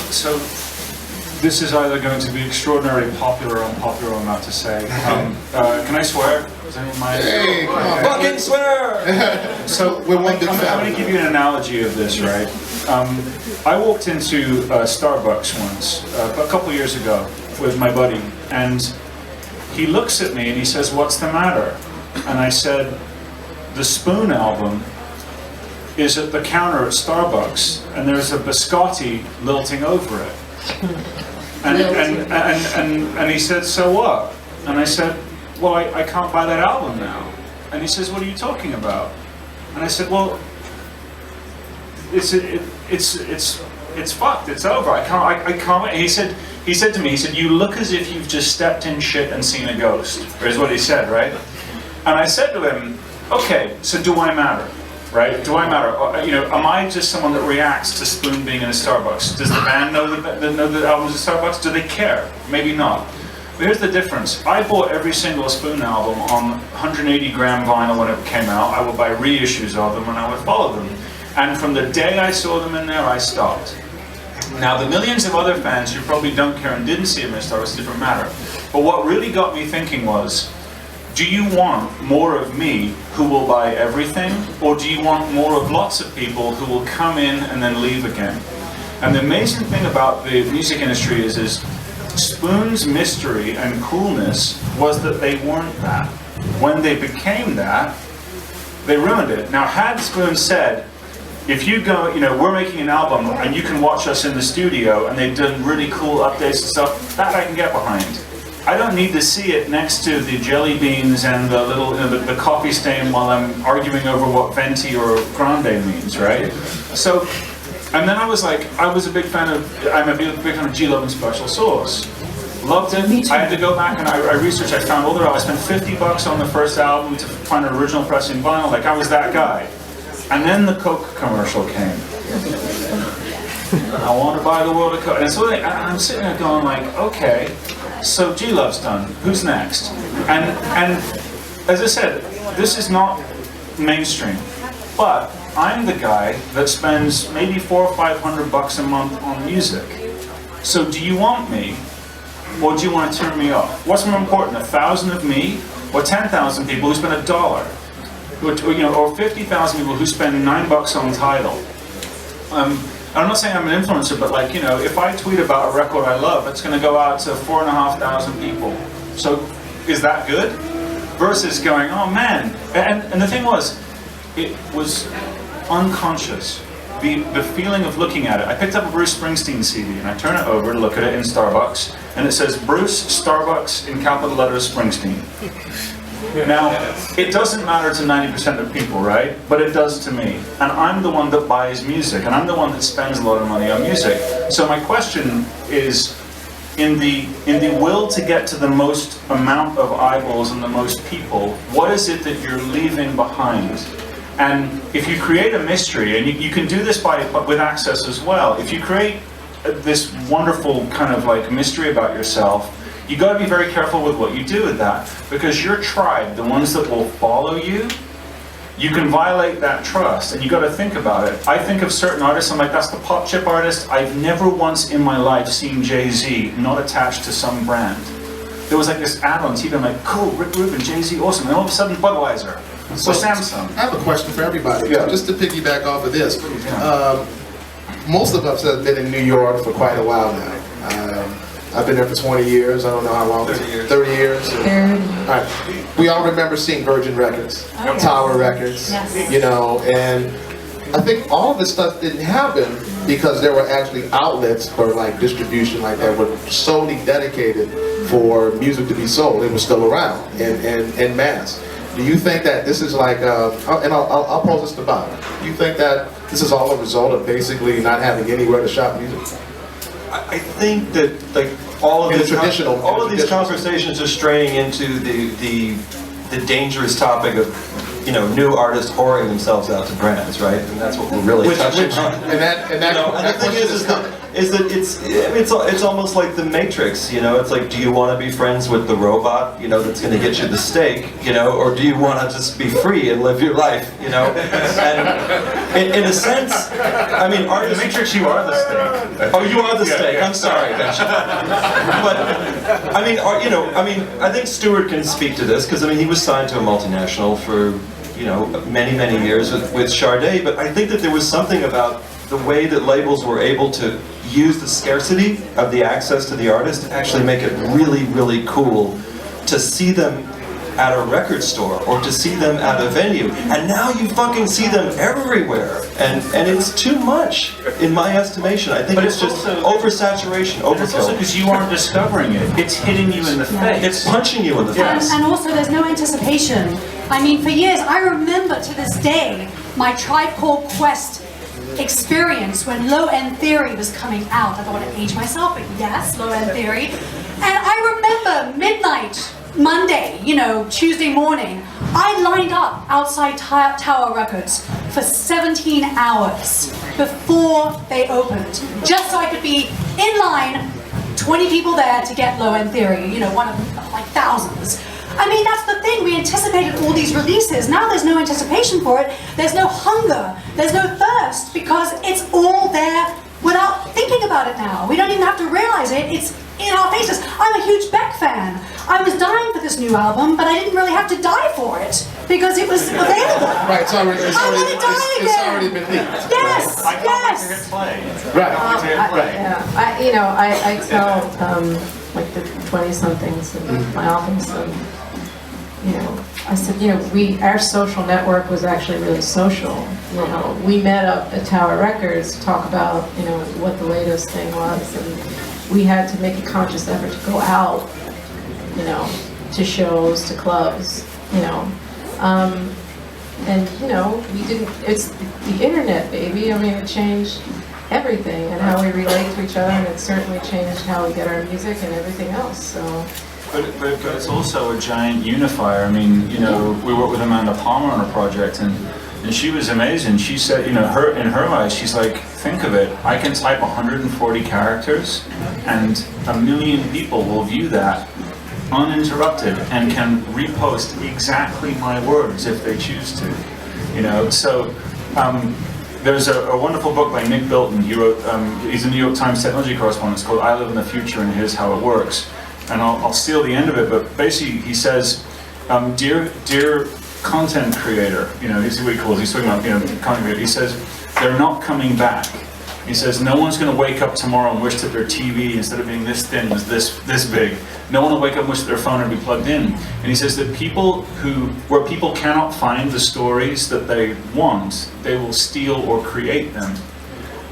So this is either going to be extraordinarily popular or unpopular, I'm about to say. Can I swear? Hey, come on. Fucking swear! So We're one big I'm going family. to give you an analogy of this, right? I walked into Starbucks once, a couple years ago, with my buddy, and he looks at me and he says, "What's the matter?" And I said, "The Spoon album is at the counter at Starbucks, and there's a biscotti lilting over it." And he said, "So what?" And I said, "Well, I can't buy that album now." And he says, "What are you talking about?" And I said, "Well, it's fucked. It's over. I can't." And he said to me, "You look as if you've just stepped in shit and seen a ghost," is what he said, right? And I said to him, "Okay, so do I matter? Right? Do I matter? Am I just someone that reacts to Spoon being in a Starbucks? Does the band know the album's at Starbucks? Do they care? Maybe not. But here's the difference. I bought every single Spoon album on 180 gram vinyl when it came out. I would buy reissues of them and I would follow them. And from the day I saw them in there, I stopped. Now, the millions of other fans who probably don't care and didn't see them in Starbucks, a different matter. But what really got me thinking was, do you want more of me who will buy everything, or do you want more of lots of people who will come in and then leave again? And the amazing thing about the music industry is Spoon's mystery and coolness was that they weren't that. When they became that, they ruined it. Now, had Spoon said, if you go, we're making an album and you can watch us in the studio and they've done really cool updates and stuff, that I can get behind. I don't need to see it next to the jelly beans and the little, the coffee stain while I'm arguing over what venti or grande means, right? So, and then I was a big fan of G Love and Special Sauce. Loved it. I had to go back and I researched. I found all their albums. I spent $50 on the first album to find an original pressing vinyl. Like, I was that guy. And then the Coke commercial came. I want to buy the world of Coke. And so I'm sitting there going like, okay. So G-Love's done. Who's next? And as I said, this is not mainstream, but I'm the guy that spends maybe $400 or $500 a month on music. So do you want me, or do you want to turn me off? What's more important, 1,000 of me, or 10,000 people who spend $1, or 50,000 people who spend $9 on Tidal? I'm not saying I'm an influencer, but if I tweet about a record I love, it's going to go out to 4,500 people. So is that good? Versus going, oh man. And the thing was, it was unconscious. The feeling of looking at it. I picked up a Bruce Springsteen CD and I turn it over to look at it in Starbucks, and it says Bruce Starbucks in capital letters Springsteen. Now, it doesn't matter to 90% of people, right? But it does to me. And I'm the one that buys music, and I'm the one that spends a lot of money on music. So my question is, in the will to get to the most amount of eyeballs and the most people, what is it that you're leaving behind? And if you create a mystery, and you can do this with access as well, if you create this wonderful kind of like mystery about yourself, you got to be very careful with what you do with that, because your tribe, the ones that will follow you, you can violate that trust, and you got to think about it. I think of certain artists, I'm like, that's the pop chip artist. I've never once in my life seen Jay-Z not attached to some brand. There was like this ad on TV, I'm like, cool, Rick Rubin, Jay-Z, awesome, and all of a sudden Budweiser, so Samsung. I have a question for everybody, Yeah. just to piggyback off of this. Most of us have been in New York for quite a while now. I've been there for 20 years. I don't know how long. 30 years. 30 years. 30. All right. We all remember seeing Virgin Records, yes. Tower Records, Yes. and I think all of this stuff didn't happen because there were actually outlets for like distribution like that were solely dedicated for music to be sold. It was still around in mass. Do you think that this is like, and I'll pose this to Bob. Do you think that this is all a result of basically not having anywhere to shop music? I think that all of these conversations are straying into the dangerous topic of new artists whoring themselves out to brands, right? And that's what we're really touching on. And that the thing is that is that it's almost like the Matrix, you know? It's like, do you want to be friends with the robot, you know, that's going to get you the steak, you know, or do you want to just be free and live your life, you know? And in a sense, I mean, artists... The Matrix, you are the steak. Oh, you are the steak. I'm sorry, Benji. But I mean, you know, I think Stuart can speak to this because I mean, he was signed to a multinational for, you know, many years with Sade. But I think that there was something about the way that labels were able to use the scarcity of the access to the artist to actually make it really cool to see them at a record store or to see them at a venue, and now you fucking see them everywhere, and it's too much in my estimation. I think but it's just oversaturation, overkill. It's also because you aren't discovering it. It's hitting you in the face. It's punching you in the face. And also there's no anticipation. I mean, for years, I remember to this day my Tribe Called Quest experience when Low End Theory was coming out. I don't want to age myself, but yes, Low End Theory. And I remember midnight, Monday, you know, Tuesday morning, I lined up outside Tower Records for 17 hours before they opened, just so I could be in line, 20 people there to get Low End Theory, you know, one of like thousands. I mean, that's the thing, we anticipated all these releases. Now there's no anticipation for it, there's no hunger, there's no thirst, because it's all there without thinking about it now. We don't even have to realize it, it's in our faces. I'm a huge Beck fan. I was dying for this new album, but I didn't really have to die for it because it was available. Right, it's already been leaked. Yes, I can't wait to hit play. Right. I tell like the 20-somethings in my office, you know, I said, you know, our social network was actually really social. You know, we met up at Tower Records to talk about, you know, what the latest thing was, and we had to make a conscious effort to go out, you know, to shows, to clubs, you know. And, you know, it's the internet, baby. I mean, it changed everything and how we relate to each other, and it certainly changed how we get our music and everything else, so. But it's also a giant unifier. I mean, you know, we worked with Amanda Palmer on a project, and she was amazing. She said, you know, in her eyes, she's like, think of it, I can type 140 characters, and 1 million people will view that uninterrupted and can repost exactly my words if they choose to. You know, so there's a wonderful book by Nick Bilton. He wrote, he's a New York Times technology correspondent. It's called I Live in the Future and Here's How It Works. And I'll steal the end of it, but basically he says, dear content creator, you know, this is what he calls, he's talking about, you know, content creator, he says, they're not coming back. He says, no one's going to wake up tomorrow and wish that their TV, instead of being this thin, was this big. No one will wake up and wish that their phone would be plugged in. And he says that where people cannot find the stories that they want, they will steal or create them.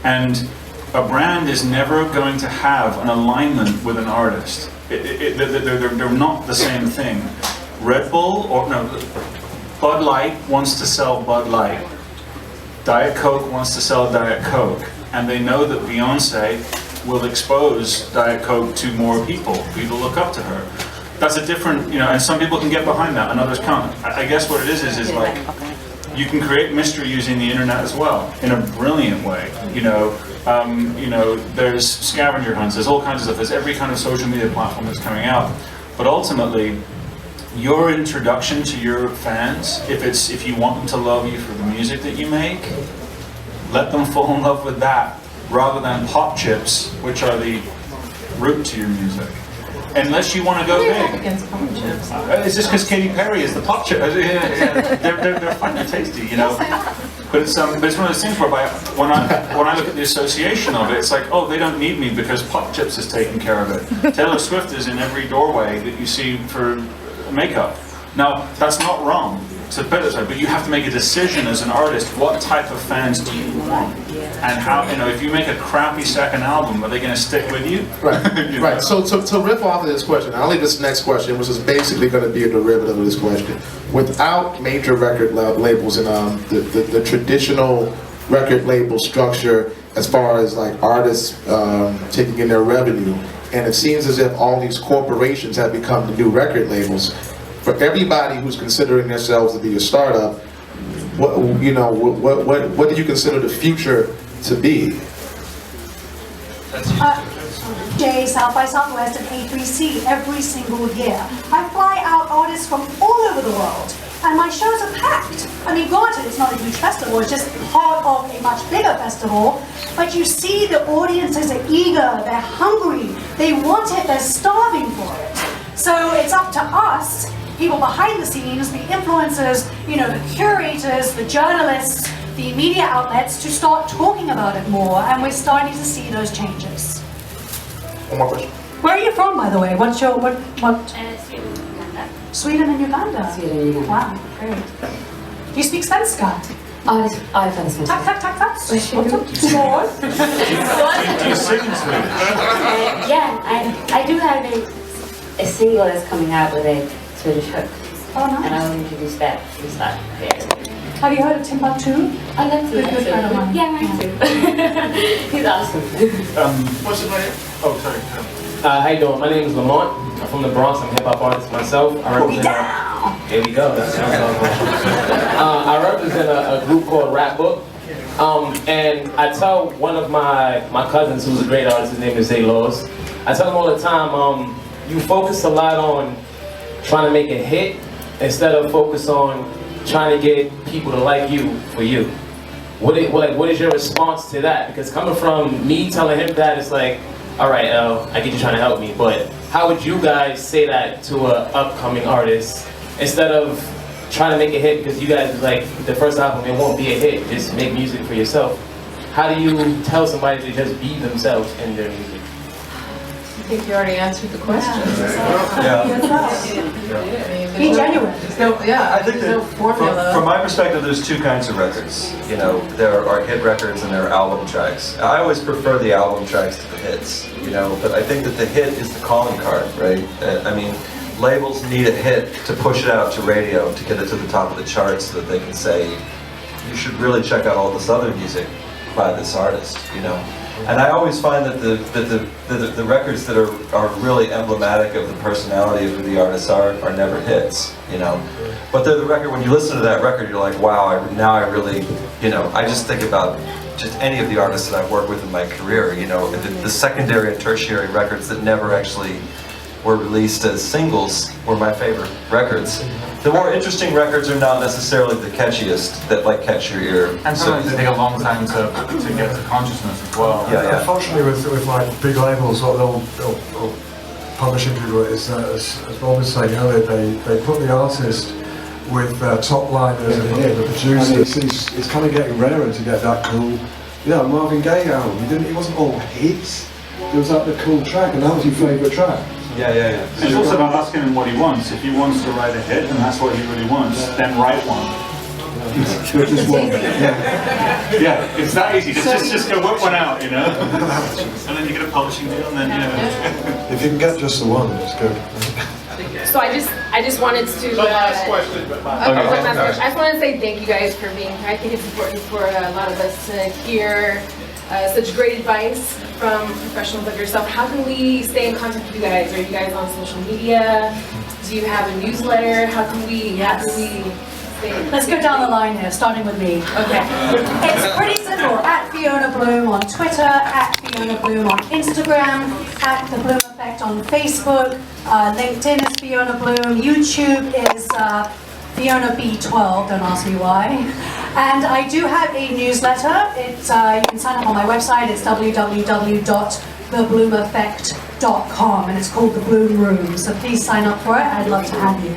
And a brand is never going to have an alignment with an artist. They're not the same thing. Red Bull, Bud Light wants to sell Bud Light. Diet Coke wants to sell Diet Coke. And they know that Beyonce will expose Diet Coke to more people. People look up to her. That's a different, you know, and some people can get behind that and others can't. I guess what it is like, you can create mystery using the internet as well, in a brilliant way. You know, there's scavenger hunts, there's all kinds of stuff, there's every kind of social media platform that's coming out. But ultimately, your introduction to your fans, if you want them to love you for the music that you make, let them fall in love with that, rather than pop chips, which are the root to your music. Unless you want to go big. Against pop chips. It's just because Katy Perry is the pop chip. They're fun and tasty, you know. But it's one of those things whereby when I look at the association of it, it's like, oh, they don't need me because pop chips is taking care of it. Taylor Swift is in every doorway that you see for makeup. Now, that's not wrong, to put it this way, but you have to make a decision as an artist, what type of fans do you want? And how, you know, if you make a crappy second album, are they going to stick with you? Right, You know? right. So to riff off of this question, I'll leave this next question, which is basically going to be a derivative of this question. Without major record labels and the traditional record label structure, as far as like artists taking in their revenue, and it seems as if all these corporations have become the new record labels. For everybody who's considering themselves to be a startup, what do you consider the future to be? J, South by Southwest, and A3C every single year. I fly out artists from all over the world, and my shows are packed. I mean, granted, it's not a huge festival, it's just part of a much bigger festival, but you see the audiences are eager, they're hungry, they want it, they're starving for it. So it's up to us, people behind the scenes, the influencers, you know, the curators, the journalists, the media outlets, to start talking about it more, and we're starting to see those changes. One more question. Where are you from, by the way? What's your, what? Sweden and Uganda. Sweden and Uganda? Wow, great. Do you speak svenska? Ja, jag kan svenska. Tack. Varsågod. Do you sing in Swedish? Yeah, I do have a single that's coming out with a Swedish hook. Oh, And I nice. will introduce that. Have you heard of Timbuktu? I love to. Good friend of mine. Yeah, mine too. He's awesome. What's his name? Oh, sorry. How you doing? My name is Lamont. I'm from the Bronx. I'm a hip hop artist myself. I represent. Here we go. That's what I'm talking about. I represent a group called Rap Book, and I tell one of my cousins, who's a great artist, his name is Zay Laws. I tell him all the time, you focus a lot on trying to make a hit instead of focus on trying to get people to like you for you. What is your response to that? Because coming from me telling him that, it's like, all right, I get you trying to help me, but how would you guys say that to an upcoming artist instead of trying to make a hit? Because you guys, like, the first album, it won't be a hit, just make music for yourself. How do you tell somebody to just be themselves in their music? I think you already answered the question. Be genuine. There's no, yeah, I think there's no that formula. from my perspective, there's two kinds of records. You know, there are hit records and there are album tracks. I always prefer the album tracks to the hits, you know, but I think that the hit is the calling card, right? I mean, labels need a hit to push it out to radio, to get it to the top of the charts so that they can say, you should really check out all this other music by this artist, you know. And I always find that the records that are really emblematic of the personality of who the artists are never hits, you know. But they're the record, when you listen to that record, you're like, wow, now I really, you know, I just think about just any of the artists that I've worked with in my career, you know, the secondary and tertiary records that never actually were released as singles were my favorite records. The more interesting records are not necessarily the catchiest that like catch your ear. And sometimes they take a long time to get to consciousness as well. Yeah. Unfortunately, with like big labels, what they'll publishing people is as Rob was saying earlier, they put the artist with top liners and the producers. It's kind of getting rarer to get that cool. Yeah, Marvin Gaye album. He wasn't all hits. It was like the cool track, and that was your favourite track. Yeah. It's also about asking him what he wants. If he wants to write a hit and that's what he really wants, then write one. Just one. Yeah, it's that easy. Just go whip one out, you know? And then you get a publishing deal and then, you know. If you can get just the one, it's good. So I just wanted to. Last question. I just wanted to say thank you guys for being here. I think it's important for a lot of us to hear such great advice from professionals like yourself. How can we stay in contact with you guys? Are you guys on social media? Do you have a newsletter? How can we? Stay? Let's go down the line here, starting with me. Okay. It's pretty simple. At Fiona Bloom on Twitter, at Fiona Bloom on Instagram, at The Bloom Effect on Facebook, LinkedIn is Fiona Bloom, YouTube is Fiona B12, don't ask me why. And I do have a newsletter. It's you can sign up on my website. It's www.thebloomeffect.com, and it's called The Bloom Room. So please sign up for it. I'd love to have you.